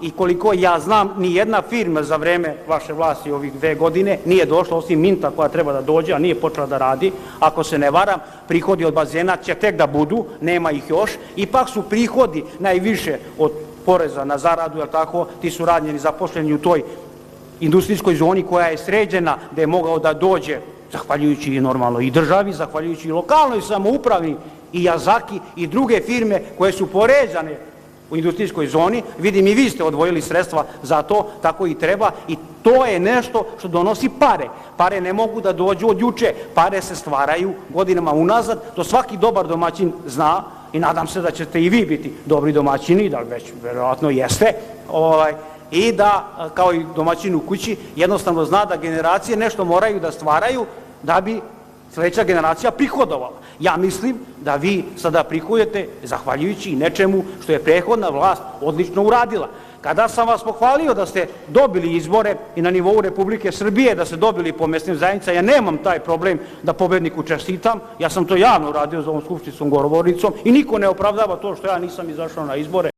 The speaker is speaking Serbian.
I koliko ja znam, ni jedna firma za vreme vaše vlasti ovih 2 godine nije došla, osim Minta koja treba da dođe, a nije počela da radi. Ako se ne varam, prihodi od bazena će tek da budu, nema ih još. Ipak su prihodi najviše od poreza na zaradu, jer tako, ti su radnici zaposleni u toj industrijskoj zoni koja je sređena, gde je mogao da dođe, zahvaljujući normalno i državi, zahvaljujući i lokalnoj samoupravi, i Yazaki i druge firme koje su poređane u industrijskoj zoni. Vidim, i vi ste odvojili sredstva za to, tako i treba, i to je nešto što donosi pare. Pare ne mogu da dođu od juče, pare se stvaraju godinama unazad, to svaki dobar domaćin zna i nadam se da ćete i vi biti dobri domaćini, da već verovatno jeste, i da, kao i domaćin u kući, jednostavno zna da generacije nešto moraju da stvaraju da bi sledeća generacija prihodovala. Ja mislim da vi sada prihodujete zahvaljujući nečemu što je prethodna vlast odlično uradila. Kada sam vas pohvalio da ste dobili izbore i na nivou Republike Srbije, da ste dobili po mesnim zajednicama, ja nemam taj problem da pobedniku čestitam, ja sam to javno uradio za ovom skupštinskom govornicom i niko ne opravdava to što ja nisam izašao na izbore.